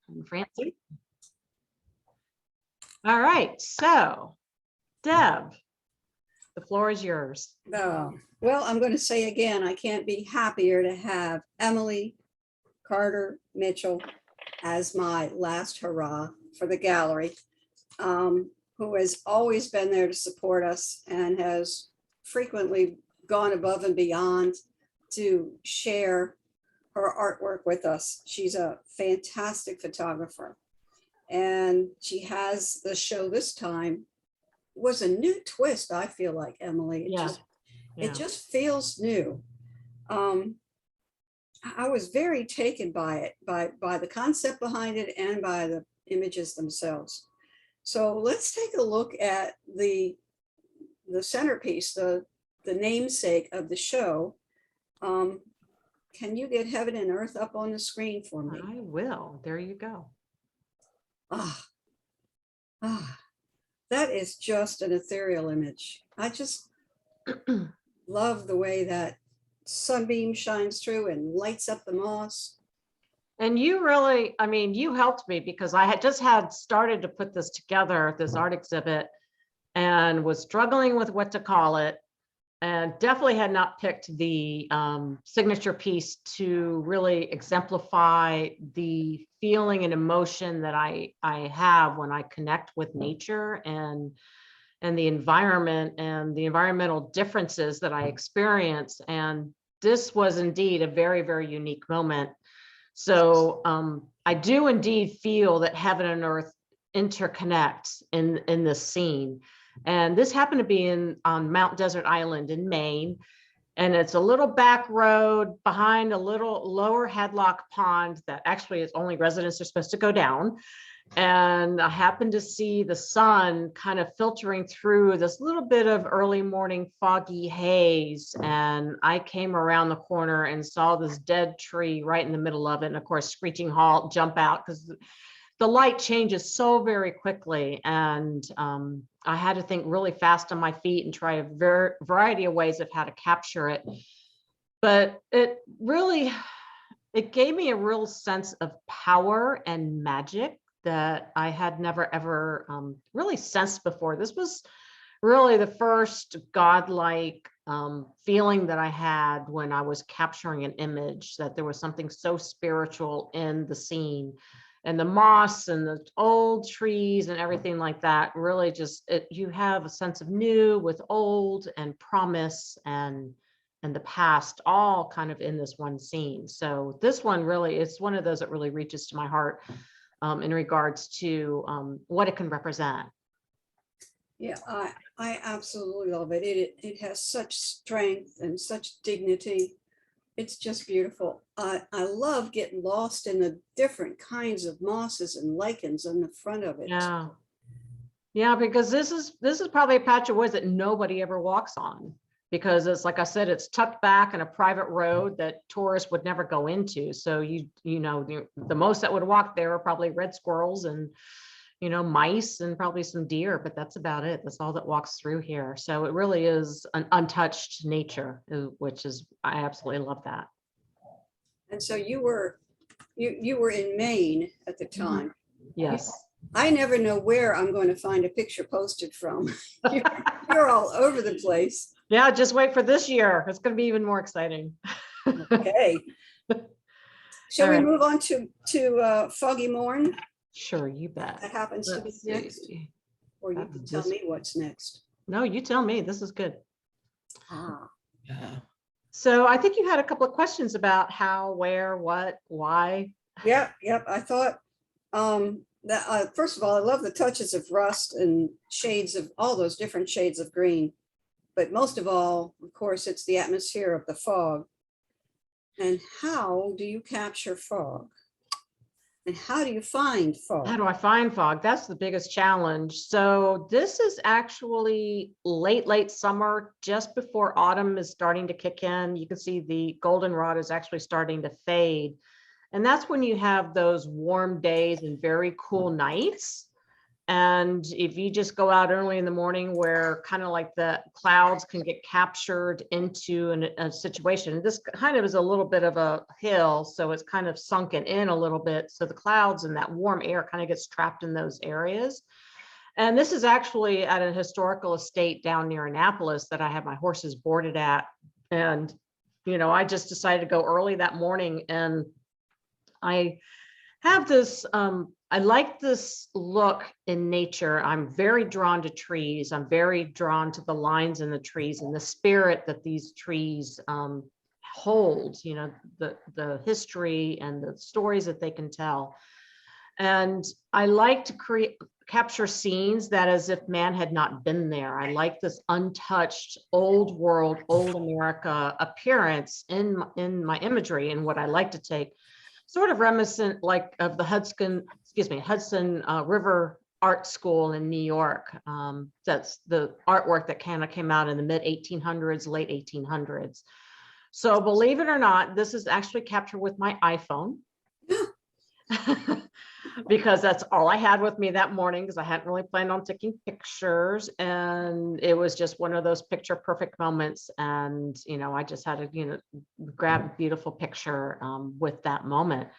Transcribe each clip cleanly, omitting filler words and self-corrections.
And Francie. All right, so Deb, the floor is yours. Well, I'm going to say again, I can't be happier to have Emily Carter Mitchell as my last hurrah for the gallery, who has always been there to support us and has frequently gone above and beyond to share her artwork with us. She's a fantastic photographer. And she has the show this time was a new twist, I feel like, Emily. It just feels new. I was very taken by it, by the concept behind it and by the images themselves. So let's take a look at the centerpiece, the namesake of the show. Can you get Heaven and Earth up on the screen for me? I will. There you go. That is just an ethereal image. I just love the way that sunbeam shines through and lights up the moss. And you really, I mean, you helped me because I had started to put this together, this art exhibit, and was struggling with what to call it, and definitely had not picked the signature piece to really exemplify the feeling and emotion that I have when I connect with nature and the environment and the environmental differences that I experience. And this was indeed a very, very unique moment. So I do indeed feel that heaven and earth interconnect in this scene. And this happened to be on Mount Desert Island in Maine. And it's a little back road behind a little lower headlock pond that actually is only residents are supposed to go down. And I happened to see the sun kind of filtering through this little bit of early morning foggy haze. And I came around the corner and saw this dead tree right in the middle of it. And of course, screeching halt, jump out, because the light changes so very quickly. And I had to think really fast on my feet and try a variety of ways of how to capture it. But it gave me a real sense of power and magic that I had never, ever really sensed before. This was really the first godlike feeling that I had when I was capturing an image, that there was something so spiritual in the scene. And the moss and the old trees and everything like that really just, you have a sense of new with old and promise and the past all kind of in this one scene. So this one really, it's one of those that really reaches to my heart in regards to what it can represent. Yeah, I absolutely love it. It has such strength and such dignity. It's just beautiful. I love getting lost in the different kinds of mosses and lichens on the front of it. Yeah, because this is probably a patch of woods that nobody ever walks on, because it's, like I said, it's tucked back in a private road that tourists would never go into. So you know, the most that would walk there are probably red squirrels and mice and probably some deer, but that's about it. That's all that walks through here. So it really is an untouched nature, which is, I absolutely love that. And so you were in Maine at the time. Yes. I never know where I'm going to find a picture posted from. You're all over the place. Yeah, just wait for this year. It's going to be even more exciting. Okay. Shall we move on to Foggy Morn? Sure, you bet. That happens to be next. Or you can tell me what's next. No, you tell me. This is good. Yeah. So I think you had a couple of questions about how, where, what, why. Yep. I thought that first of all, I love the touches of rust and shades of all those different shades of green. But most of all, of course, it's the atmosphere of the fog. And how do you capture fog? And how do you find fog? How do I find fog? That's the biggest challenge. So this is actually late summer, just before autumn is starting to kick in. You can see the goldenrod is actually starting to fade. And that's when you have those warm days and very cool nights. And if you just go out early in the morning where kind of like the clouds can get captured into a situation, this kind of is a little bit of a hill, so it's kind of sunken in a little bit. So the clouds and that warm air kind of gets trapped in those areas. And this is actually at a historical estate down near Annapolis that I have my horses boarded at. And, you know, I just decided to go early that morning, and I have this, I like this look in nature. I'm very drawn to trees. I'm very drawn to the lines in the trees and the spirit that these trees hold, you know, the history and the stories that they can tell. And I like to capture scenes that as if man had not been there. I like this untouched, old world, old America appearance in my imagery, and what I like to take, sort of reminiscent like of the Hudson River Art School in New York. That's the artwork that kind of came out in the mid 1800s, late 1800s. So believe it or not, this is actually captured with my iPhone. Because that's all I had with me that morning, because I hadn't really planned on taking pictures, and it was just one of those picture perfect moments. And, you know, I just had to, you know, grab a beautiful picture with that moment.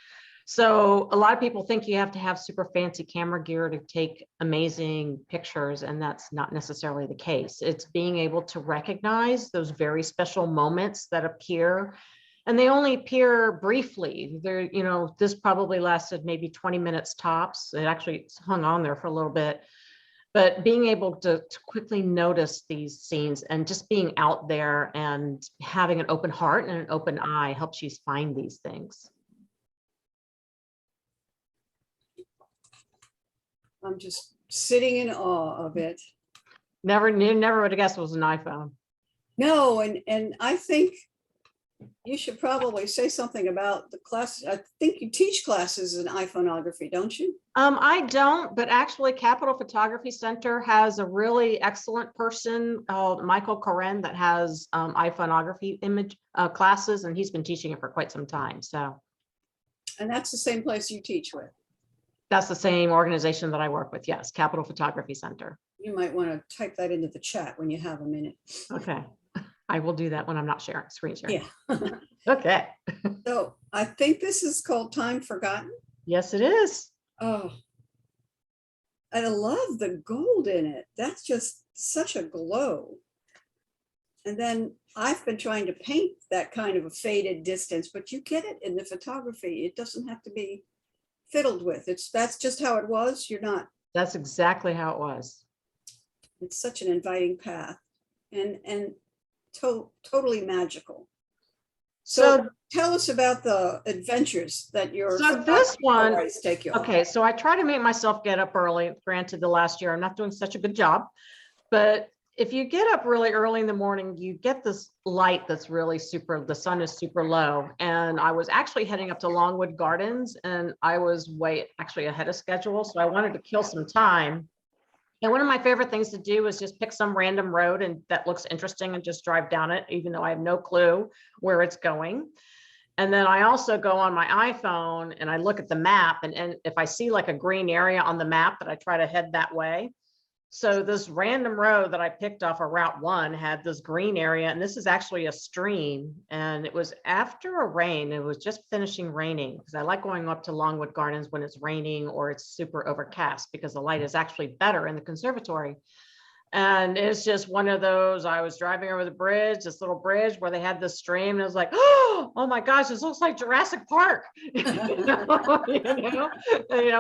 So a lot of people think you have to have super fancy camera gear to take amazing pictures, and that's not necessarily the case. It's being able to recognize those very special moments that appear. And they only appear briefly. They're, you know, this probably lasted maybe 20 minutes tops. It actually hung on there for a little bit. But being able to quickly notice these scenes and just being out there and having an open heart and an open eye helps you find these things. I'm just sitting in awe of it. Never would have guessed it was an iPhone. No, and I think you should probably say something about the class. I think you teach classes in iPhoneography, don't you? I don't, but actually Capital Photography Center has a really excellent person called Michael Koren that has iPhoneography image classes, and he's been teaching it for quite some time. So, And that's the same place you teach with. that's the same organization that I work with. Yes, Capital Photography Center. You might want to type that into the chat when you have a minute. Okay. I will do that when I'm not screen sharing. Yeah. Okay. So I think this is called Time Forgotten. Yes, it is. Oh, I love the gold in it. That's just such a glow. And then I've been trying to paint that kind of a faded distance, but you get it in the photography. It doesn't have to be fiddled with. That's just how it was. You're not. That's exactly how it was. It's such an inviting path, and totally magical. So tell us about the adventures that you're. So this one, take you on. okay, so I try to make myself get up early. Granted, the last year I'm not doing such a good job, but if you get up really early in the morning, you get this light that's really super, the sun is super low. And I was actually heading up to Longwood Gardens, and I was actually ahead of schedule. So I wanted to kill some time. And one of my favorite things to do is just pick some random road and that looks interesting and just drive down it, even though I have no clue where it's going. And then I also go on my iPhone and I look at the map, and if I see like a green area on the map, that I try to head that way. So this random road that I picked off of Route 1 had this green area, and this is actually a stream, and it was after a rain. It was just finishing raining, because I like going up to Longwood Gardens when it's raining or it's super overcast, because the light is actually better in the conservatory. And it's just one of those, I was driving over the bridge, this little bridge where they had this stream, and I was like, oh my gosh, this looks like Jurassic Park. you know,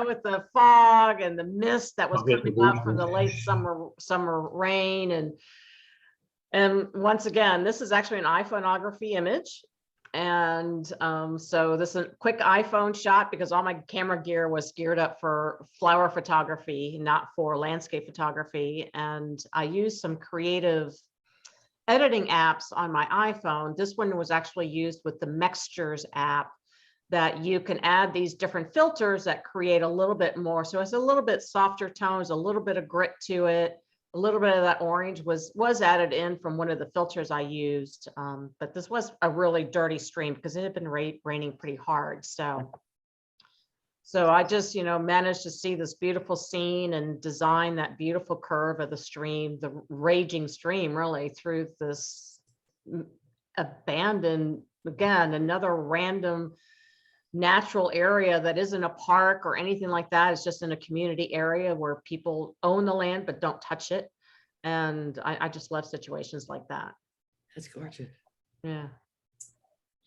with the fog and the mist that was coming up from the late summer rain. And once again, this is actually an iPhoneography image. And so this is a quick iPhone shot, because all my camera gear was geared up for flower photography, not for landscape photography. And I used some creative editing apps on my iPhone. This one was actually used with the Mextures app, that you can add these different filters that create a little bit more. So it's a little bit softer tones, a little bit of grit to it. A little bit of that orange was added in from one of the filters I used, but this was a really dirty stream because it had been raining pretty hard. So So I just, managed to see this beautiful scene and design that beautiful curve of the stream, the raging stream, really through this abandoned, again, another random natural area that isn't a park or anything like that. It's just in a community area where people own the land but don't touch it. And I just love situations like that. That's gorgeous. Yeah.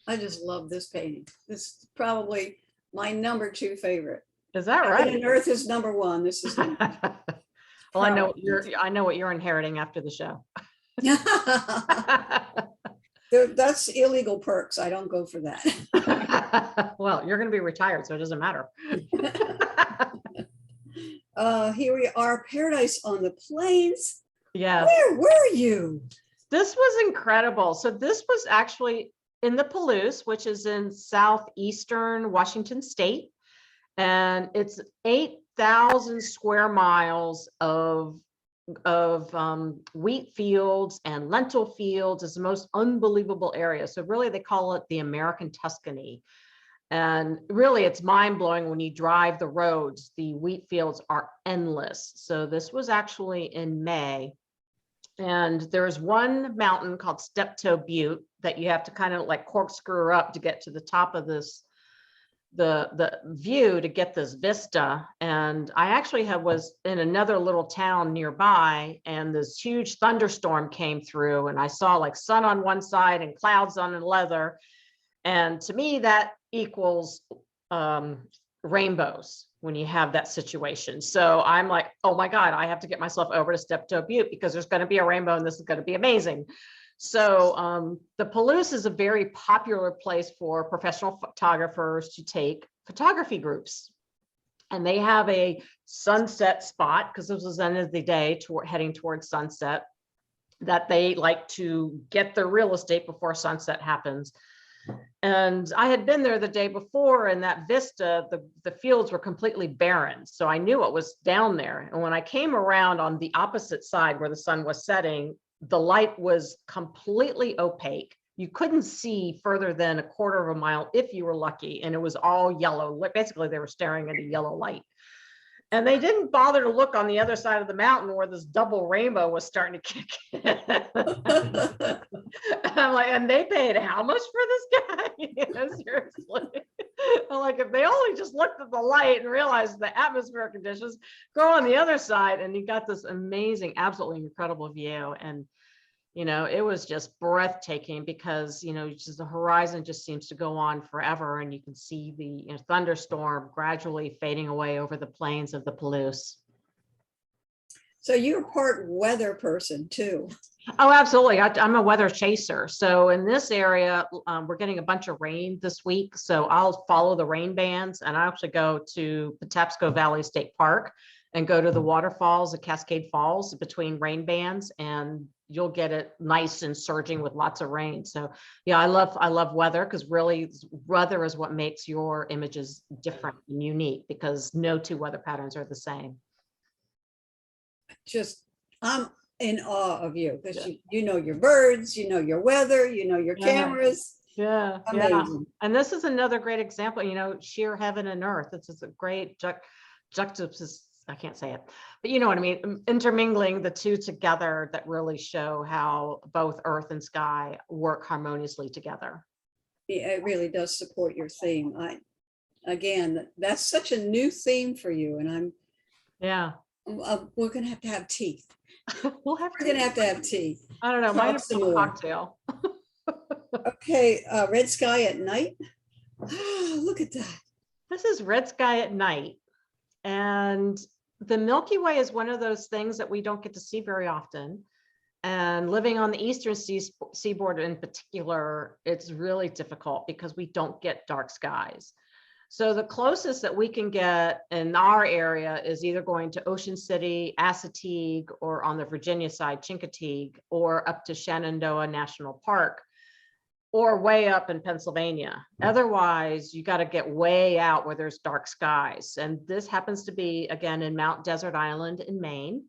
I just love this painting. This is probably my #2 favorite. Is that Heaven right? and Earth is #1. This is Well, I know what you're inheriting after the show. That's illegal perks. I don't go for that. Well, you're going to be retired, so it doesn't matter. Here we are, Paradise on the Plains. Yes. Where were you? This was incredible. So this was actually in the Palouse, which is in southeastern Washington State. And it's 8,000 square miles of wheat fields and lentil fields. Is the most unbelievable area. So really they call it the American Tuscany. And really it's mind blowing when you drive the roads. The wheat fields are endless. So this was actually in May. And there's one mountain called Steptoe Butte that you have to kind of like corkscrew up to get to the top of this, the view to get this vista. And I actually was in another little town nearby, and this huge thunderstorm came through, and I saw like sun on one side and clouds on another. And to me, that equals rainbows when you have that situation. So I'm like, oh my God, I have to get myself over to Steptoe Butte because there's going to be a rainbow and this is going to be amazing. So the Palouse is a very popular place for professional photographers to take photography groups. And they have a sunset spot, because this was the end of the day heading towards sunset, that they like to get their real estate before sunset happens. And I had been there the day before, and that vista, the fields were completely barren. So I knew what was down there. And when I came around on the opposite side where the sun was setting, the light was completely opaque. You couldn't see further than a quarter of a mile if you were lucky. And it was all yellow. Basically, they were staring at a yellow light. And they didn't bother to look on the other side of the mountain where this double rainbow was starting to kick in. I'm like, and they paid how much for this guy? Seriously. I'm like, if they only just looked at the light and realized the atmospheric conditions, go on the other side, and you got this amazing, absolutely incredible view. And it was just breathtaking because, just the horizon just seems to go on forever, and you can see the thunderstorm gradually fading away over the plains of the Palouse. So you're part weather person too. Oh, absolutely. I'm a weather chaser. So in this area, we're getting a bunch of rain this week. So I'll follow the rain bands, and I actually go to Patapsco Valley State Park and go to the waterfalls, the Cascade Falls between rain bands, and you'll get it nice and surging with lots of rain. So yeah, I love weather, because really weather is what makes your images different and unique, because no two weather patterns are the same. I'm in awe of you, because you know your birds, you know your weather, you know your cameras. Yeah. Amazing. And this is another great example, sheer heaven and earth. This is a great juxtaposition. I can't say it, but you know what I mean? Intermingling the two together that really show how both earth and sky work harmoniously together. It really does support your theme. Again, that's such a new theme for you, and we're gonna have to have tea. We're gonna have to have tea. I don't know, might have some cocktail. Okay, red sky at night. Look at that. This is red sky at night. And the Milky Way is one of those things that we don't get to see very often. And living on the eastern seaboard in particular, it's really difficult because we don't get dark skies. So the closest that we can get in our area is either going to Ocean City, Assateague, or on the Virginia side, Chincoteague, or up to Shenandoah National Park, or way up in Pennsylvania. Otherwise, you got to get way out where there's dark skies. And this happens to be, again, in Mount Desert Island in Maine.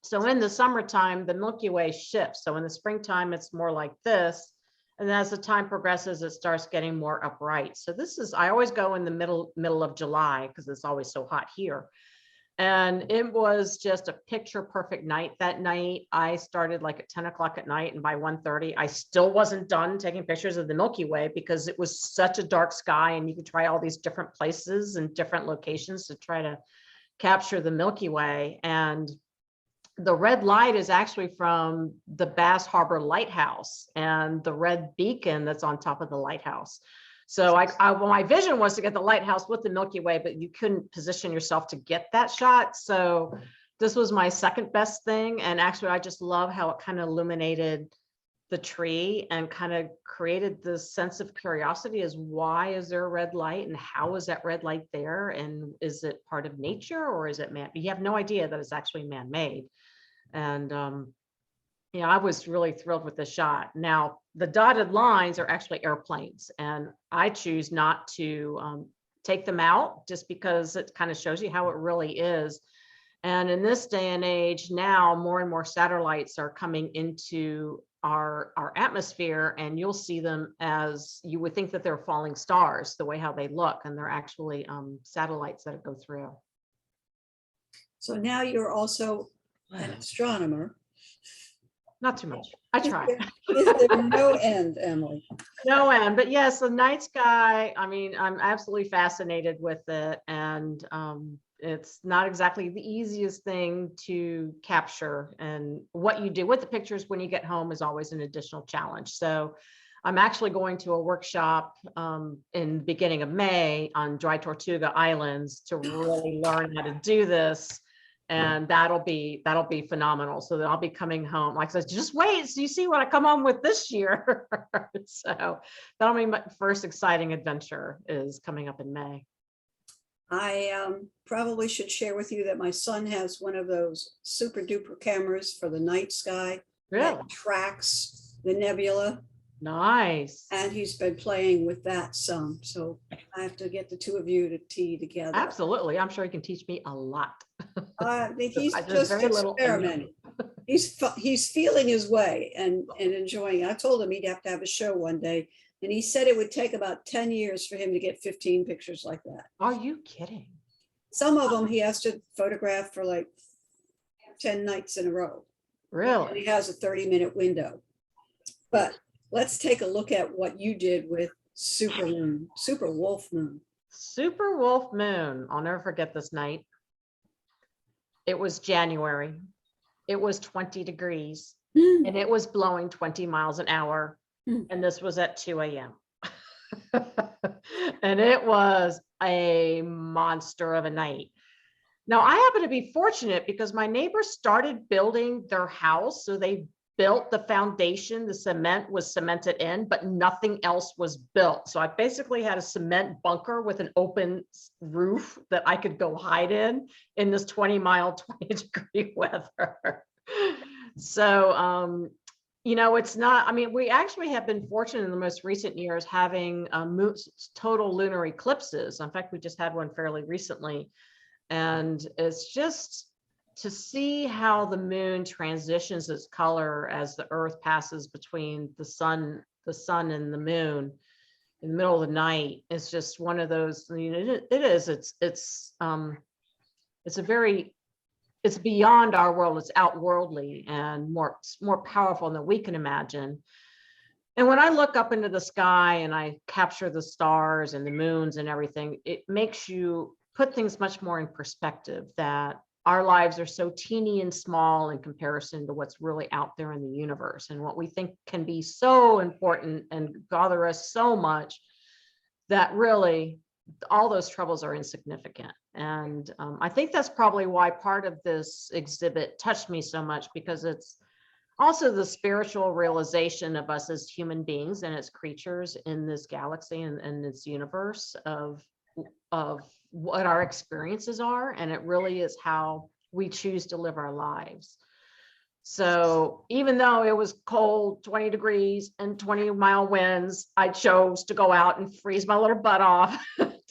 So in the summertime, the Milky Way shifts. So in the springtime, it's more like this. And as the time progresses, it starts getting more upright. So this is, I always go in the middle of July because it's always so hot here. And it was just a picture perfect night. That night, I started like at 10 o'clock at night, and by 1:30, I still wasn't done taking pictures of the Milky Way because it was such a dark sky, and you could try all these different places and different locations to try to capture the Milky Way. And the red light is actually from the Bass Harbor Lighthouse and the red beacon that's on top of the lighthouse. So well, my vision was to get the lighthouse with the Milky Way, but you couldn't position yourself to get that shot. So this was my second best thing. And actually, I just love how it kind of illuminated the tree and kind of created this sense of curiosity as why is there a red light and how is that red light there? And is it part of nature or is it man? You have no idea that it's actually man-made. And yeah, I was really thrilled with the shot. Now, the dotted lines are actually airplanes, and I choose not to take them out just because it kind of shows you how it really is. And in this day and age, now more and more satellites are coming into our atmosphere, and you'll see them as you would think that they're falling stars, the way how they look, and they're actually satellites that go through. So now you're also an astronomer. Not too much. I try. Is there no end, Emily? No end, but yes, the night sky, I mean, I'm absolutely fascinated with it. And it's not exactly the easiest thing to capture. And what you do with the pictures when you get home is always an additional challenge. So I'm actually going to a workshop in the beginning of May on Dry Tortuga Islands to really learn how to do this. And that'll be phenomenal. So that I'll be coming home. Like I said, just wait. So you see what I come home with this year. So that'll be my first exciting adventure is coming up in May. I probably should share with you that my son has one of those super duper cameras for the night sky. Really? That tracks the nebula. Nice. And he's been playing with that some. So I have to get the two of you to tee together. Absolutely. I'm sure he can teach me a lot. He's just experimenting. He's feeling his way and enjoying it. I told him he'd have to have a show one day. And he said it would take about 10 years for him to get 15 pictures like that. Are you kidding? Some of them he has to photograph for like 10 nights in a row. Really? And he has a 30-minute window. But let's take a look at what you did with Super Wolf Moon. Super Wolf Moon. I'll never forget this night. It was January. It was 20 degrees and it was blowing 20 miles an hour. And this was at 2 a.m. And it was a monster of a night. Now, I happen to be fortunate because my neighbors started building their house. So they built the foundation, the cement was cemented in, but nothing else was built. So I basically had a cement bunker with an open roof that I could go hide in this 20-mile, 20-degree weather. So, you know, it's not, I mean, we actually have been fortunate in the most recent years having total lunar eclipses. In fact, we just had one fairly recently. And it's just to see how the moon transitions its color as the earth passes between the sun and the moon in the middle of the night. It's just one of those, I mean, it's beyond our world. It's outworldly and more powerful than we can imagine. And when I look up into the sky and I capture the stars and the moons and everything, it makes you put things much more in perspective, that our lives are so teeny and small in comparison to what's really out there in the universe, and what we think can be so important and bother us so much that really all those troubles are insignificant. And I think that's probably why part of this exhibit touched me so much, because it's also the spiritual realization of us as human beings and as creatures in this galaxy and this universe of what our experiences are. And it really is how we choose to live our lives. So even though it was cold, 20 degrees and 20-mile winds, I chose to go out and freeze my little butt off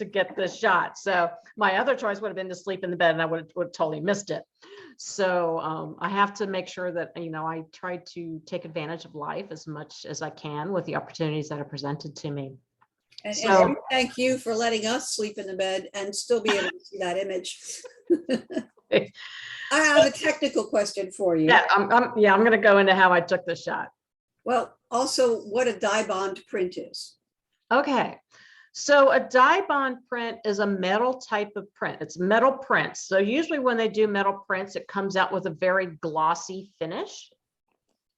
to get this shot. So my other choice would have been to sleep in the bed and I would have totally missed it. So I have to make sure that, I try to take advantage of life as much as I can with the opportunities that are presented to me. And So- thank you for letting us sleep in the bed and still be able to see that image. I have a technical question for you. Yeah, I'm going to go into how I took the shot. Well, also what a Dibond print is. Okay, so a Dibond print is a metal type of print. It's metal prints. So usually when they do metal prints, it comes out with a very glossy finish.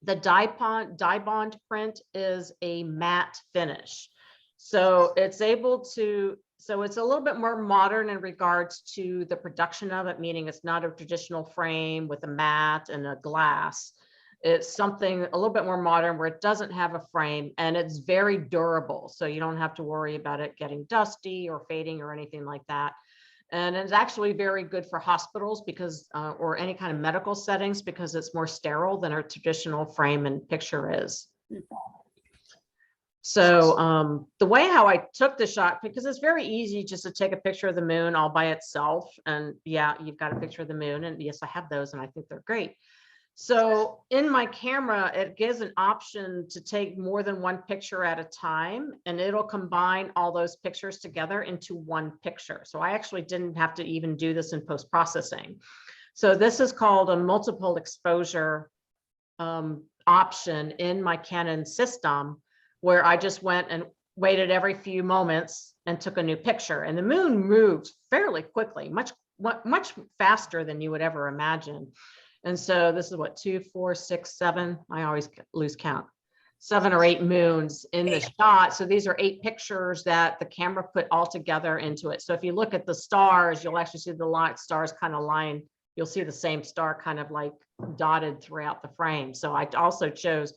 The Dibond print is a matte finish. So it's it's a little bit more modern in regards to the production of it, meaning it's not a traditional frame with a matte and a glass. It's something a little bit more modern where it doesn't have a frame and it's very durable. So you don't have to worry about it getting dusty or fading or anything like that. And it's actually very good for hospitals because, or any kind of medical settings, because it's more sterile than a traditional frame and picture is. So the way how I took the shot, because it's very easy just to take a picture of the moon all by itself. And yeah, you've got a picture of the moon. And yes, I have those and I think they're great. So in my camera, it gives an option to take more than one picture at a time, and it'll combine all those pictures together into one picture. So I actually didn't have to even do this in post-processing. So this is called a multiple exposure option in my Canon system, where I just went and waited every few moments and took a new picture. And the moon moves fairly quickly, much faster than you would ever imagine. And so this is what, 2, 4, 6, 7. I always lose count. 7 or 8 moons in the shot. So these are 8 pictures that the camera put all together into it. So if you look at the stars, you'll actually see the stars kind of line. You'll see the same star kind of like dotted throughout the frame. So I also chose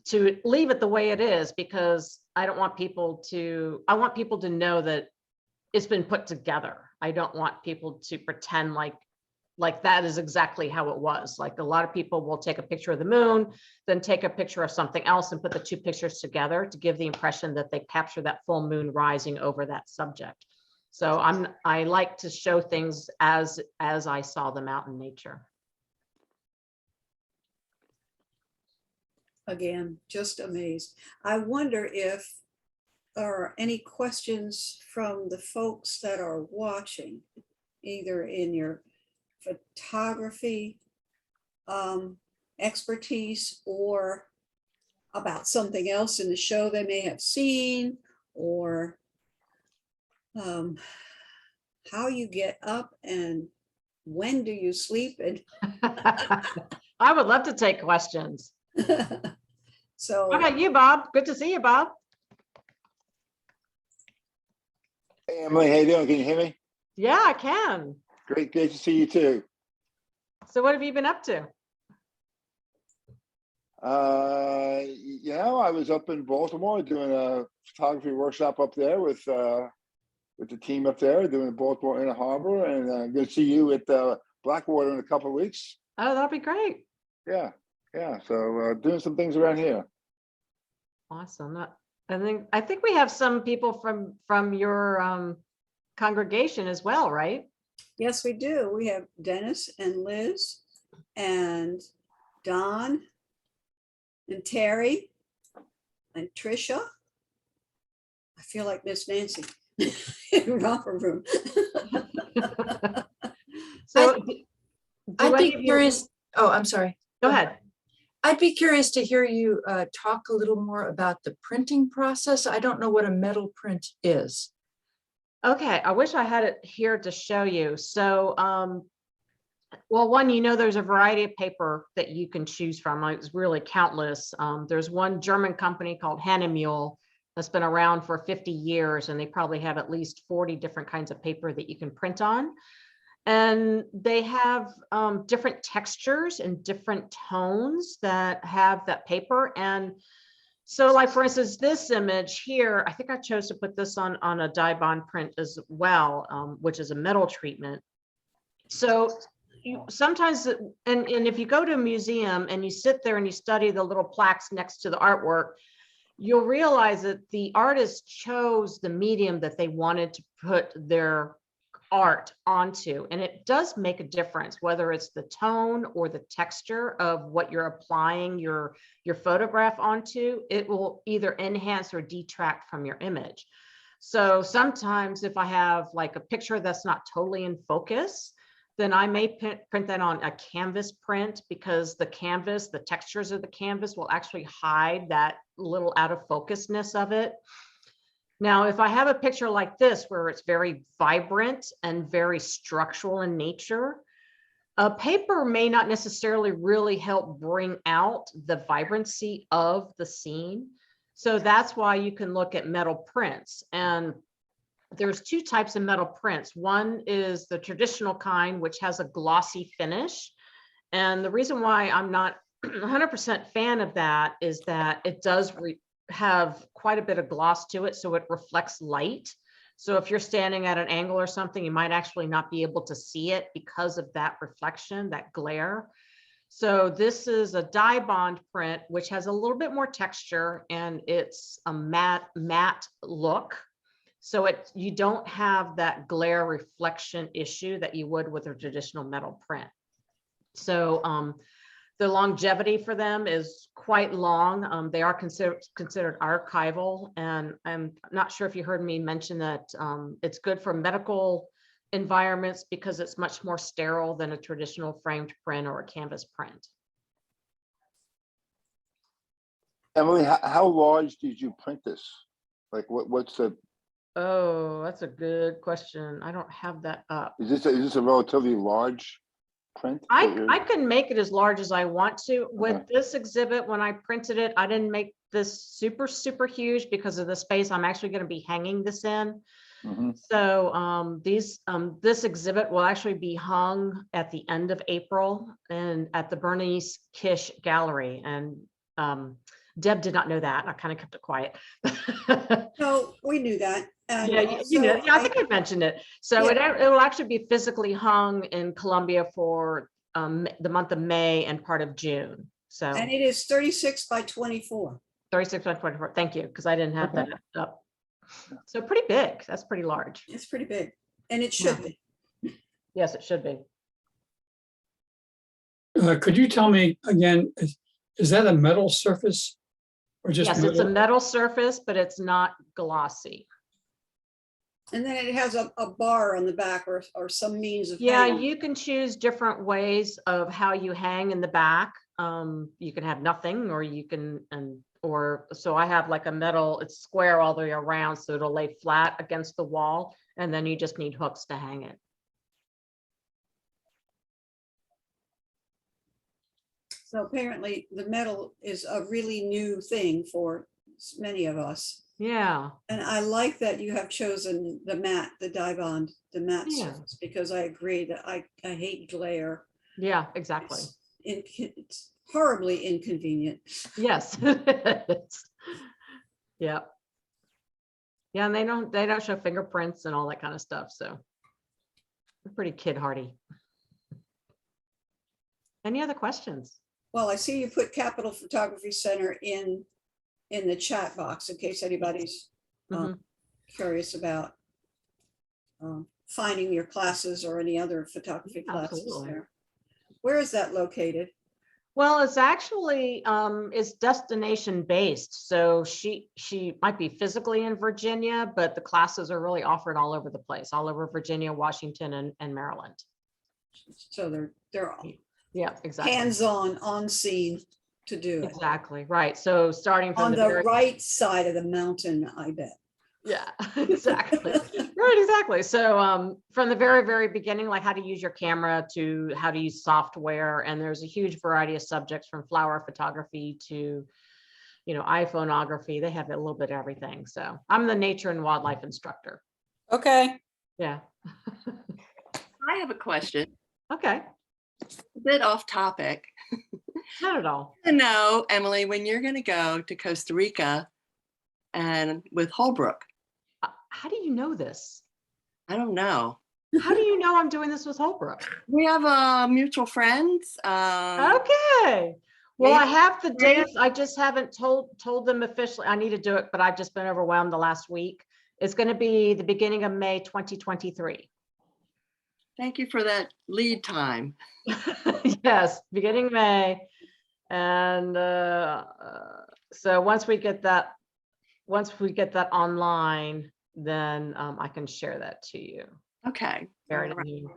to leave it the way it is because I want people to know that it's been put together. I don't want people to pretend like that is exactly how it was. Like a lot of people will take a picture of the moon, then take a picture of something else and put the 2 pictures together to give the impression that they capture that full moon rising over that subject. So I like to show things as I saw them out in nature. Again, just amazed. I wonder if there are any questions from the folks that are watching, either in your photography expertise or about something else in the show they may have seen, or how you get up and when do you sleep. And I would love to take questions. So How about you, Bob? Good to see you, Bob. Hey, Emily, how you doing? Can you hear me? Yeah, I can. Great to see you too. So what have you been up to? I was up in Baltimore doing a photography workshop up there with the team up there doing the Baltimore Inner Harbor, and I'm going to see you at Blackwater in a couple of weeks. Oh, that'd be great. Yeah. So doing some things around here. Awesome. I think we have some people from your congregation as well, right? yes, we do. We have Dennis and Liz and Don and Terry and Trisha. I feel like Miss Nancy in romper room. So I'd be curious. Oh, I'm sorry. Go ahead. I'd be curious to hear you talk a little more about the printing process. I don't know what a metal print is. Okay, I wish I had it here to show you. So, well, one, there's a variety of paper that you can choose from. It's really countless. There's one German company called Hahnemühle that's been around for 50 years, and they probably have at least 40 different kinds of paper that you can print on. And they have different textures and different tones that have that paper. And so like, for instance, this image here, I think I chose to put this on a Dibond print as well, which is a metal treatment. So sometimes, and if you go to a museum and you sit there and you study the little plaques next to the artwork, you'll realize that the artist chose the medium that they wanted to put their art onto. And it does make a difference, whether it's the tone or the texture of what you're applying your photograph onto. It will either enhance or detract from your image. So sometimes if I have like a picture that's not totally in focus, then I may print that on a canvas print, because the canvas, the textures of the canvas will actually hide that little out of focusness of it. Now, if I have a picture like this, where it's very vibrant and very structural in nature, a paper may not necessarily really help bring out the vibrancy of the scene. So that's why you can look at metal prints. And there's two types of metal prints. One is the traditional kind, which has a glossy finish. And the reason why I'm not 100% fan of that is that it does have quite a bit of gloss to it, so it reflects light. So if you're standing at an angle or something, you might actually not be able to see it because of that reflection, that glare. So this is a Dibond print, which has a little bit more texture, and it's a matte look. So you don't have that glare reflection issue that you would with a traditional metal print. So the longevity for them is quite long. They are considered archival, and I'm not sure if you heard me mention that it's good for medical environments because it's much more sterile than a traditional framed print or a canvas print. Emily, how large did you print this? Like what's the? Oh, that's a good question. I don't have that up. Is this a relatively large print? I can make it as large as I want to. With Okay. this exhibit, when I printed it, I didn't make this super huge because of the space I'm actually going to be hanging this in. Mm-hmm. So this exhibit will actually be hung at the end of April and at the Bernice Kish Gallery. And Deb did not know that. I kind of kept it quiet. No, we knew that. And Yeah, you know, also, yeah, I think I mentioned it. So it will actually be physically hung in Columbia for the month of May and part of June. So and it is 36 by 24. 36 by 24. Thank you, because I didn't have Okay. that up. So pretty big. That's pretty large. It's pretty big, and it should Yeah. be. Yes, it should be. Could you tell me again, is that a metal surface or just Yes, it's a metal? metal surface, but it's not glossy. And then it has a bar on the back or some means of Yeah, hanging. you can choose different ways of how you hang in the back. You can have nothing, or you can, so I have like a metal, it's square all the way around, so it'll lay flat against the wall, and then you just need hooks to hang it. So apparently the metal is a really new thing for many of us. Yeah, And I like that you have chosen the matte, the Dibond, the matte Yeah. surface, because I agree that I hate glare. yeah, exactly. It's horribly inconvenient. Yes. Yeah. Yeah, and they don't show fingerprints and all that kind of stuff, so they're pretty kid hardy. Any other questions? Well, I see you put Capitol Photography Center in the chat box in case anybody's Mhm. curious about finding your classes or any other photography classes Absolutely. there. Where is that located? Well, it's actually it's destination based. So she might be physically in Virginia, but the classes are really offered all over the place, all over Virginia, Washington, and Maryland. So they're Yeah, exactly. hands-on, on scene to do it. Exactly, right. So starting from On the the very, right side of the mountain, I bet. yeah, exactly. Right, exactly. So from the very beginning, like how to use your camera to how to use software. And there's a huge variety of subjects from flower photography to, iPhoneography. They have a little bit of everything. So I'm the nature and wildlife instructor. Okay. Yeah. I have a question, Okay. a bit off topic. Not at all. I know, Emily, when you're going to go to Costa Rica and with Holbrook, How do you know this? I don't know. How do you know I'm doing this with Holbrook? We have mutual friends. Okay. Well, I Maybe have the spring? dates. I just haven't told them officially. I need to do it, but I've just been overwhelmed the last week. It's going to be the beginning of May 2023. Thank you for that lead time. Yes, beginning May. And so once we get that online, then I can share that to you. Okay. Share it All right. in you.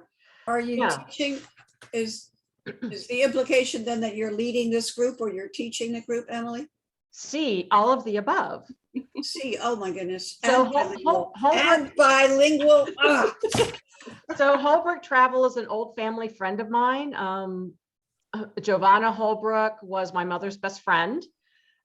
Are you Yeah. teaching? Is the implication then that you're leading this group or you're teaching the group, Emily? See, all of the above. See, oh my goodness. So And bilingual. Holbrook, And bilingual. Ah. so Holbrook Travel is an old family friend of mine. Giovanna Holbrook was my mother's best friend.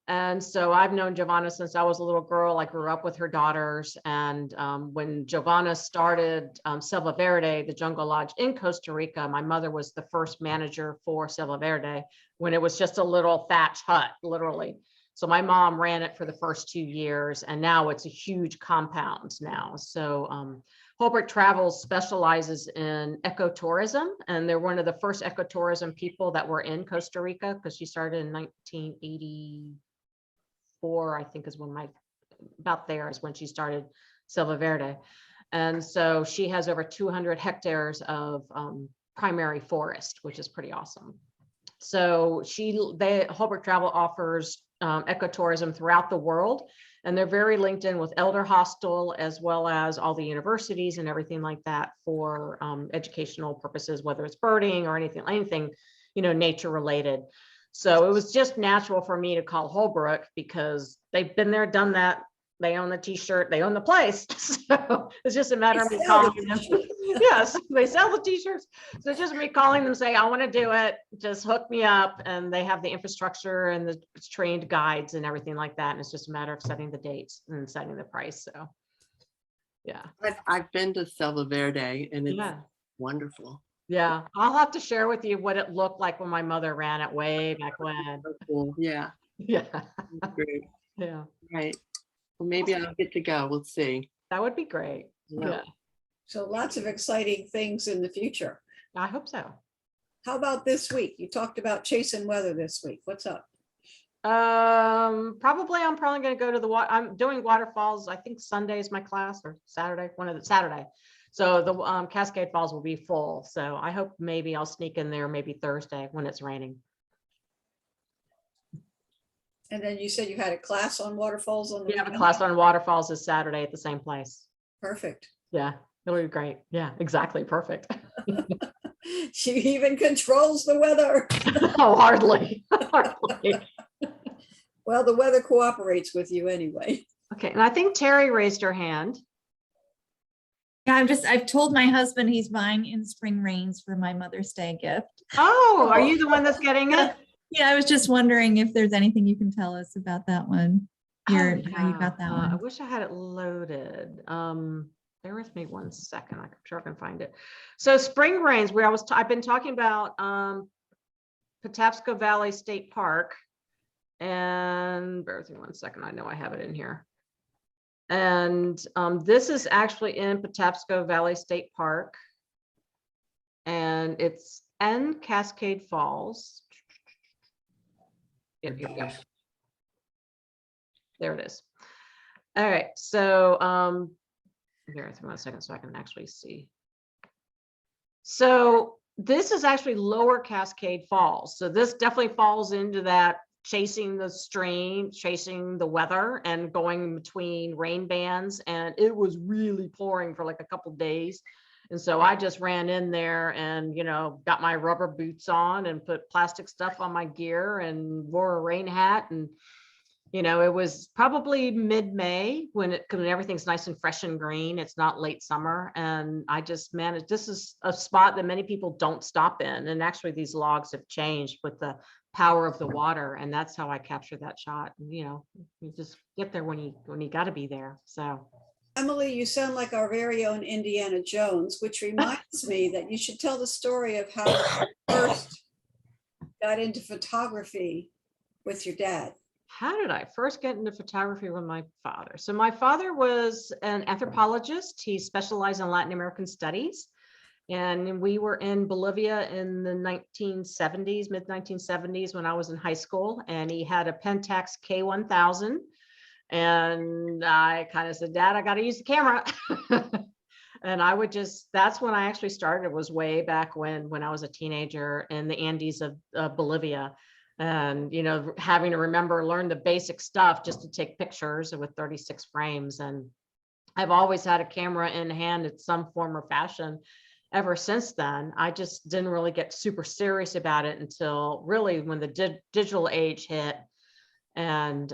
And so I've known Giovanna since I was a little girl. I grew up with her daughters. And when Giovanna started Selva Verde, the Jungle Lodge in Costa Rica, my mother was the first manager for Selva Verde when it was just a little thatch hut, literally. So my mom ran it for the first 2 years, and now it's a huge compound now. So Holbrook Travels specializes in ecotourism, and they're one of the first ecotourism people that were in Costa Rica, because she started in 1984, I think is when about there is when she started Selva Verde. And so she has over 200 hectares of primary forest, which is pretty awesome. So Holbrook Travel offers ecotourism throughout the world, and they're very linked in with Elder Hostel as well as all the universities and everything like that for educational purposes, whether it's birding or anything, nature related. So it was just natural for me to call Holbrook because they've been there, done that. They own the t-shirt, they own the place. So it's just a matter of me calling them. Yes, they sell the t-shirts. So it's just me calling them, say, I want to do it, just hook me up. And they have the infrastructure and the trained guides and everything like that. And it's just a matter of setting the dates and setting the price. So yeah. I've been to Selva Verde and it's Yeah. wonderful. Yeah. I'll have to share with you what it looked like when my mother ran it way back when. So cool. Yeah. Yeah. Great. Yeah. Right. Well, maybe I'll get to go. We'll see. That would be great. Yeah. So lots of exciting things in the future. I hope so. How about this week? You talked about chasing weather this week. What's up? I'm probably going to go to I'm doing waterfalls. I think Sunday is my class, or Saturday, Saturday. So the Cascade Falls will be full. So I hope maybe I'll sneak in there maybe Thursday when it's raining. And then you said you had a class on waterfalls on the We have a weekend? class on waterfalls this Saturday at the same place. Perfect. Yeah, it'll be great. Yeah, exactly. Perfect. She even controls the weather. Oh, hardly. Hardly. Well, the weather cooperates with you anyway. Okay, and I think Terry raised her hand. Yeah, I've told my husband he's buying In Spring Rains for my Mother's Day gift. Oh, are you the one that's getting it? Yeah, I was just wondering if there's anything you can tell us about that one. How you got that I one. wish I had it loaded. Bear with me 1 second. I'm sure I can find it. So Spring Rains, where I've been talking about Patapsco Valley State Park, and bear with me 1 second. I know I have it in here. And this is actually in Patapsco Valley State Park, and it's in Cascade Falls. Yep, here we go. There it is. All right, so here, 1 second so I can actually see. So this is actually Lower Cascade Falls. So this definitely falls into that chasing the stream, chasing the weather, and going between rain bands. And it was really pouring for like a couple days. And so I just ran in there and, got my rubber boots on and put plastic stuff on my gear and wore a rain hat. And, it was probably mid-May when everything's nice and fresh and green. It's not late summer. And I just managed, this is a spot that many people don't stop in. And actually these logs have changed with the power of the water. And that's how I captured that shot. You just get there when you got to be there. So. Emily, you sound like our very own Indiana Jones, which reminds me that you should tell the story of how you first got into photography with your dad. How did I first get into photography with my father? So my father was an anthropologist. He specialized in Latin American studies. And we were in Bolivia in the 1970s, mid 1970s, when I was in high school, and he had a Pentax K1000. And I kind of said, Dad, I got to use the camera. And I would just, that's when I actually started, was way back when I was a teenager in the Andes of Bolivia. And, you know, having to learn the basic stuff just to take pictures with 36 frames. And I've always had a camera in hand in some form or fashion ever since then. I just didn't really get super serious about it until really when the digital age hit. And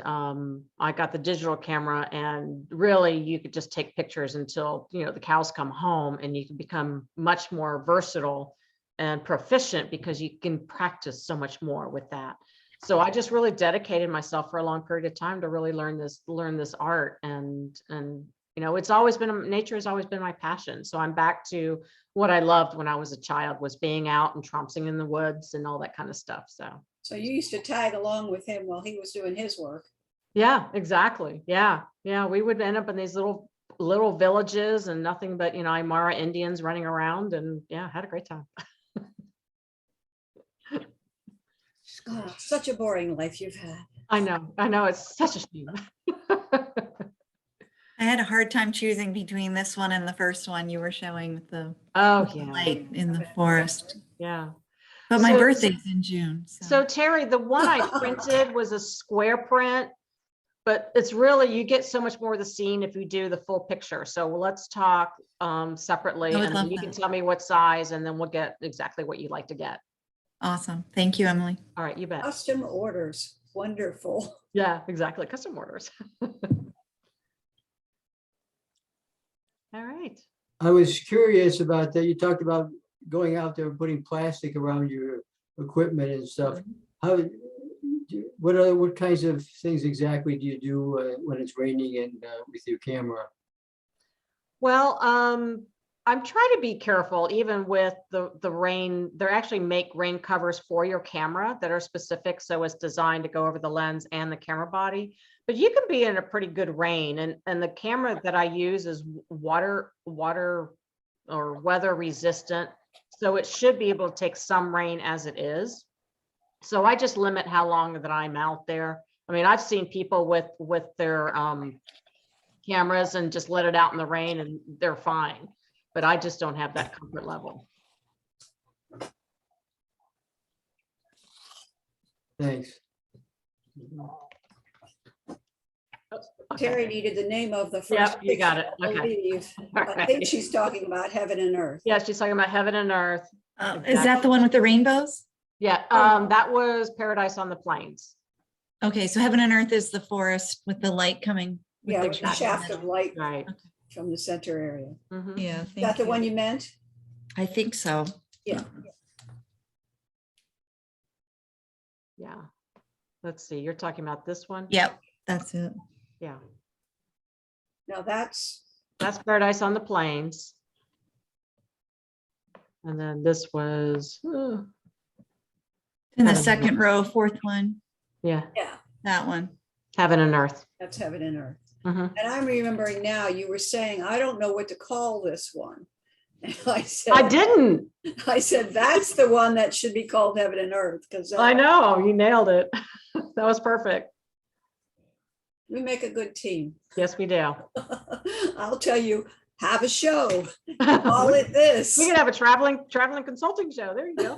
I got the digital camera, and really you could just take pictures until, you know, the cows come home, and you can become much more versatile and proficient because you can practice so much more with that. So I just really dedicated myself for a long period of time to really learn this art. And you know, nature has always been my passion. So I'm back to what I loved when I was a child, was being out and tromping in the woods and all that kind of stuff. So you used to tag along with him while he was doing his work. Yeah, exactly. Yeah. We would end up in these little villages and nothing but, you know, Aymara Indians running around, and yeah, had a great time. Oh, such a boring life you've had. I know. It's such a shame. I had a hard time choosing between this one and the first one you were showing with the Oh, yeah. light in the forest. Yeah. But my So- birthday's in June. So Terry, the one I printed was a square print, but it's really, you get so much more of the scene if you do the full picture. So let's talk separately, I would and then love you can that. tell me what size, and then we'll get exactly what you'd like to get. Awesome. Thank you, Emily. All right, you bet. Custom orders, wonderful. Yeah, exactly. Custom orders. All right. I was curious about that. You talked about going out there and putting plastic around your equipment and stuff. What kinds of things exactly do you do when it's raining and with your camera? Well, I'm trying to be careful, even with the rain. They actually make rain covers for your camera that are specific, so it's designed to go over the lens and the camera body. But you can be in a pretty good rain, and the camera that I use is water or weather resistant, so it should be able to take some rain as it is. So I just limit how long that I'm out there. I mean, I've seen people with their cameras and just let it out in the rain and they're fine, but I just don't have that comfort level. Thanks. Okay. Terry needed the name of the first. Yep, you got picture, it. I Okay. believe. All I think right. she's talking about heaven and earth. Yeah, she's talking about heaven and earth. Is that the one with the rainbows? Yeah, that was Paradise on the Plains. Okay, so heaven and earth is the forest with the light coming. with Yeah, the with the shadow. shaft of light Right. from the center area. Mhm. Yeah. Is that the one you meant? I think so. Yeah. Yeah. Let's see, you're talking about this one? Yep, that's it. Yeah, Now that's, that's Paradise on the Plains. And then this was, In the Heaven and second row, fourth one, yeah, that one. Heaven and Earth. that's heaven and earth. Mhm. And I'm remembering now, you were saying, I don't know what to call this one. And I said, didn't. I said, that's the one that should be called heaven and earth, because I know, you nailed it. That was perfect. we make a good team. Yes, we do. I'll tell you, have a show, call it this. We could have a traveling consulting show. There you go.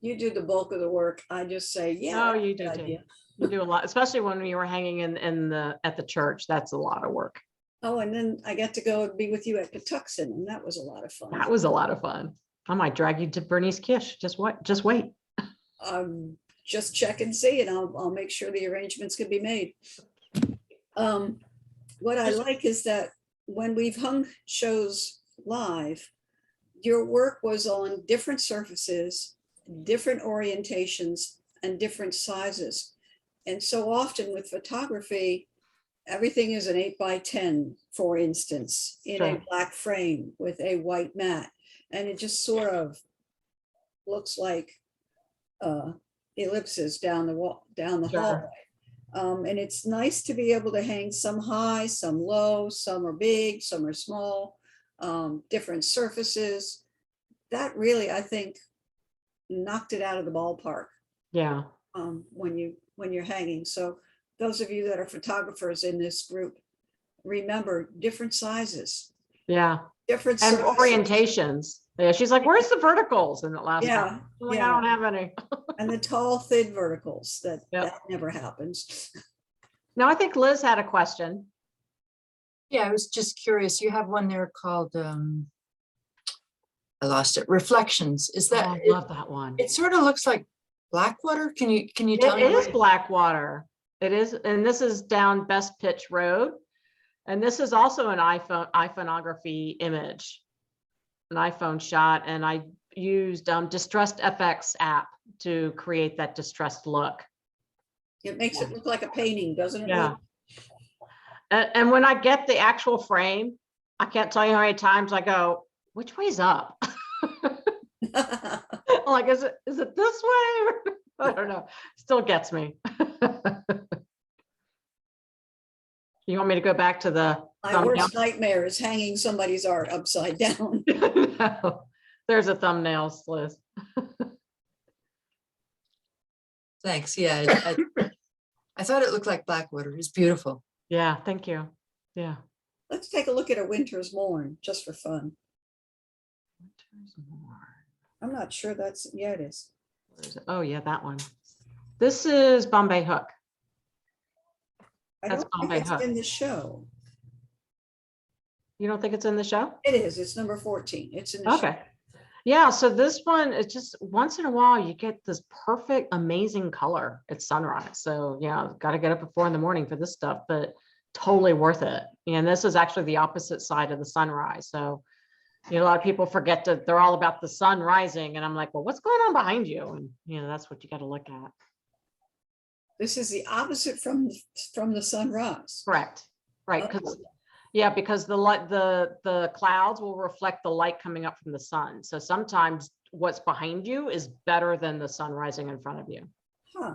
You do the bulk of the work. I just say, yeah. Oh, you do good too. idea. You do a lot, especially when we were hanging at the church. That's a lot of work. Oh, and then I got to go and be with you at Patuxent, and that was a lot of fun. That was a lot of fun. I might drag you to Bernice Kish. Just wait. Just check and see, and I'll make sure the arrangements can be made. What I like is that when we've hung shows live, your work was on different surfaces, different orientations, and different sizes. And so often with photography, everything is an 8x10, for instance, in a Sure. black frame with a white mat. And it just sort of looks like ellipses down the wall, down the Sure. hallway. And it's nice to be able to hang some high, some low, some are big, some are small. different surfaces. That really, I think, knocked it out of the ballpark Yeah, when you're hanging. So those of you that are photographers in this group, remember different sizes, yeah. different And surfaces. orientations. Yeah, she's like, where's the verticals in the last Yeah, time? I'm like, I yeah. don't have any. And the tall, thin verticals, Yep. that never happens. No, I think Liz had a question. Yeah, I was just curious. You have one there called, I lost it, Reflections. Is Oh, that, I love that one. it sort of looks like Blackwater. Can you tell It me? is Blackwater. It is, and this is down Best Pitch Road. And this is also an iPhoneography image, an iPhone shot. And I used Distressed FX app to create that distressed look. It makes it look like a painting, doesn't it? Yeah. And when I get the actual frame, I can't tell you how many times I go, which way's up? I'm like, is it this way? I don't know. Still gets me. You want me to go back to the My thumbnail? worst nightmare is hanging somebody's art upside down. No. There's a thumbnail, Liz. Thanks. Yeah, I thought it looked like Blackwater. It's beautiful. Yeah, thank you. Yeah. Let's take a look at A Winter's Morn, just for fun. I'm not sure that's, yeah, it is. Where is it? Oh, yeah, that one. This is Bombay Hook. I That's don't think Bombay it's Hook. in the show. You don't think it's in the show? It is, it's number 14. It's in the show. Okay. Yeah, so this one, it's just once in a while you get this perfect, amazing color at sunrise. So yeah, got to get up at 4 a.m. for this stuff, but totally worth it. And this is actually the opposite side of the sunrise. So, you know, a lot of people forget that they're all about the sun rising. And I'm like, well, what's going on behind you? And, you know, that's what you got to look at. This is the opposite from the sunrise. Correct. Right. Because the light, the clouds will reflect the light coming up from the sun. So sometimes what's behind you is better than the sun rising in front of you. Huh.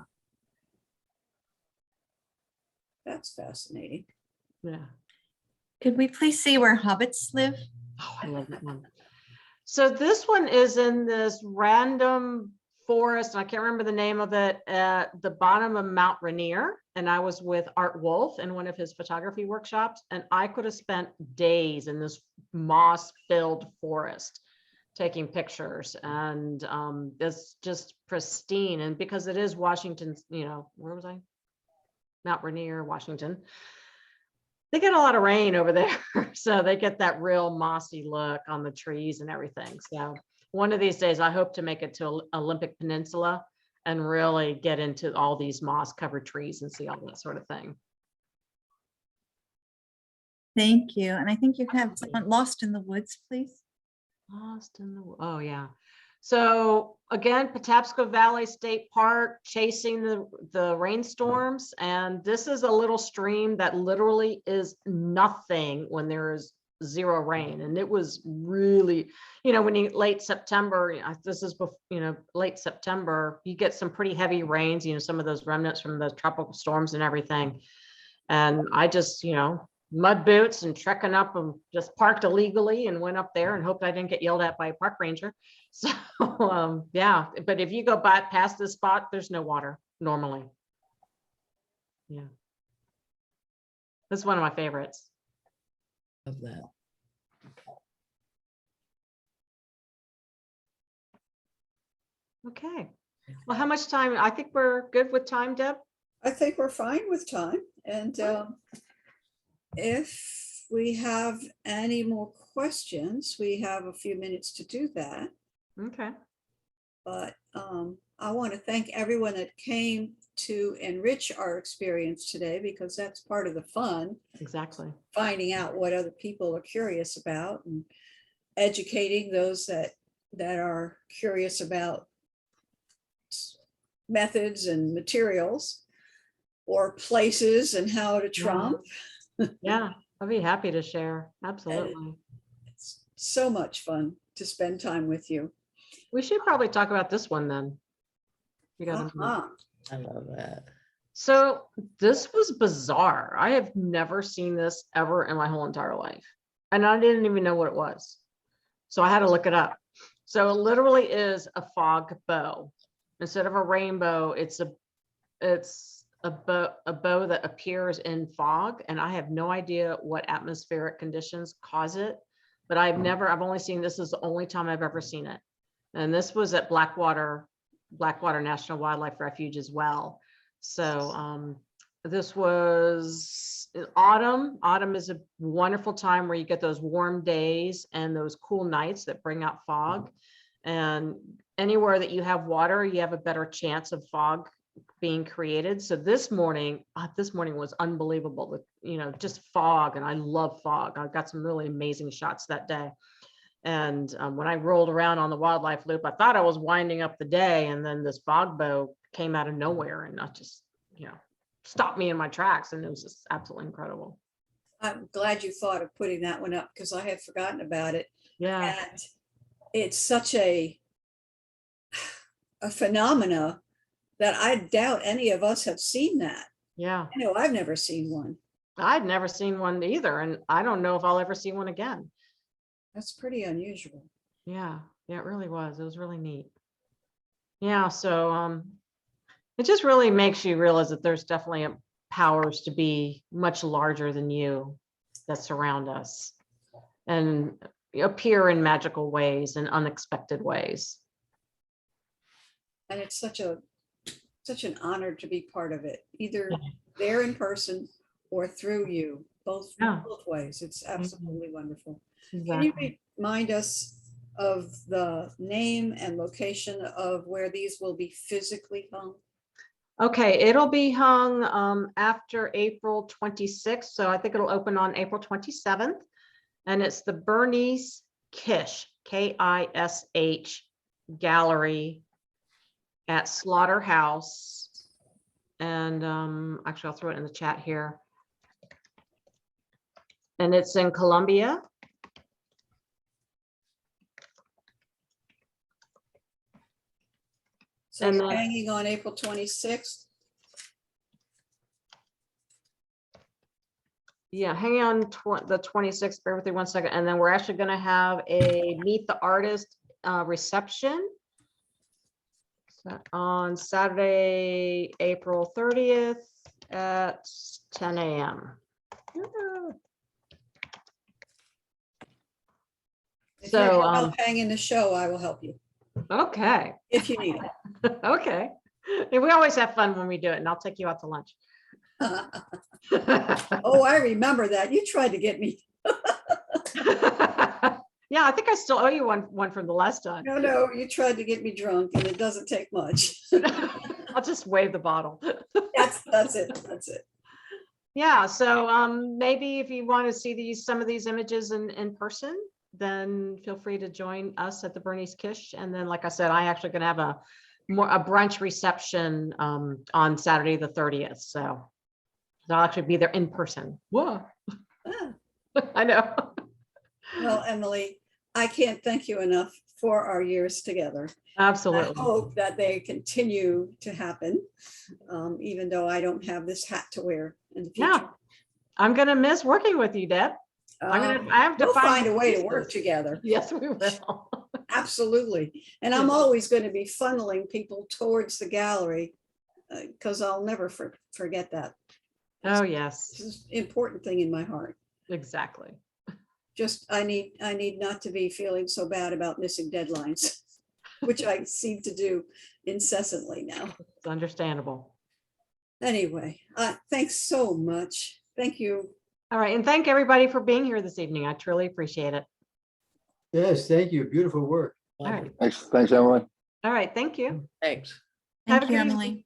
That's fascinating. Yeah. Could we please see where hobbits live? Oh, I love that one. So this one is in this random forest, and I can't remember the name of it, at the bottom of Mount Rainier. And I was with Art Wolf in one of his photography workshops, and I could have spent days in this moss-filled forest taking pictures. And it's just pristine. And because it is Washington, you know, where was I? Mount Rainier, Washington. They get a lot of rain over there. So they get that real mossy look on the trees and everything. So one of these days, I hope to make it to Olympic Peninsula and really get into all these moss covered trees and see all that sort of thing. Thank you. And I think you have someone lost in the woods, please. Lost in the, oh yeah. So again, Patapsco Valley State Park, chasing the rainstorms. And this is a little stream that literally is nothing when there is zero rain. And it was really, you know, when you late September, this is, you know, late September, you get some pretty heavy rains, you know, some of those remnants from the tropical storms and everything. And I just, you know, mud boots and trekking up and just parked illegally and went up there and hoped I didn't get yelled at by a park ranger. So yeah, but if you go by past this spot, there's no water normally. Yeah. This is one of my favorites. Of that. Okay. Well, how much time? I think we're good with time, Deb. I think we're fine with time. And if we have any more questions, we have a few minutes to do that. Okay. But I want to thank everyone that came to enrich our experience today, because that's part of the fun, Exactly. finding out what other people are curious about and educating those that are curious about methods and materials or places and how to trump. Yeah, I'll be happy to share. Absolutely. It's so much fun to spend time with you. We should probably talk about this one then. You got Uh-huh. I love that. So this was bizarre. I have never seen this ever in my whole entire life. and I didn't even know what it was. So I had to look it up. So it literally is a fog bow. Instead of a rainbow, it's a bow that appears in fog, and I have no idea what atmospheric conditions cause it. But I've only seen, this is the only time I've ever seen it. And this was at Blackwater National Wildlife Refuge as well. So this was in autumn. Autumn is a wonderful time where you get those warm days and those cool nights that bring out fog. And anywhere that you have water, you have a better chance of fog being created. So this morning was unbelievable. Just fog, and I love fog. I got some really amazing shots that day. And when I rolled around on the wildlife loop, I thought I was winding up the day, and then this fog bow came out of nowhere and not just, stopped me in my tracks, and it was just absolutely incredible. I'm glad you thought of putting that one up because I had forgotten about it. Yeah. And it's such a phenomena that I doubt any of us have seen that. Yeah. I know I've never seen one. I'd never seen one either, and I don't know if I'll ever see one again. That's pretty unusual. Yeah, it really was. It was really neat. Yeah, so it just really makes you realize that there's definitely powers to be much larger than you that surround us and appear in magical ways and unexpected ways. And it's such an honor to be part of it, either there in person or through you, both ways. It's absolutely wonderful. Exactly. Can you remind us of the name and location of where these will be physically hung? Okay, it'll be hung after April 26th. So I think it'll open on April 27th. And it's the Bernice Kish, Kish Gallery at Slaughterhouse. And actually, I'll throw it in the chat here. And it's in Columbia. So And you're then- hanging on April 26th. Yeah, hang on the 26th, bear with me 1 second. And then we're actually going to have a Meet the Artist reception on Saturday, April 30th at 10 a.m. If So, you help hanging the show, I will help you okay. if you need it. Okay. And we always have fun when we do it, and I'll take you out to lunch. Oh, I remember that. You tried to get me. Yeah, I think I still owe you one from the last time. No, you tried to get me drunk, and it doesn't take much. I'll just wave the bottle. That's it. That's it. Yeah, so maybe if you want to see some of these images in person, then feel free to join us at the Bernice Kish. And then, like I said, I actually gonna have a brunch reception on Saturday the 30th. So I'll actually be there in person. Whoa. Ah. I know. Well, Emily, I can't thank you enough for our years together. Absolutely. I hope that they continue to happen, even though I don't have this hat to wear in the future. Yeah. I'm gonna miss working with you, Deb. I have to We'll find a way to pieces. work together. Yes, we will. Absolutely. And I'm always going to be funneling people towards the gallery because I'll never forget that. Oh, yes, This is an important thing in my heart. exactly. Just I need not to be feeling so bad about missing deadlines, which I seem to do incessantly now. It's understandable. Anyway, thanks so much. Thank you. All right. And thank everybody for being here this evening. I truly appreciate it. Yes, thank you. Beautiful work. All right. Thanks, Emily. All right. Thank you. Thanks. Have a Thank you, good evening. Emily.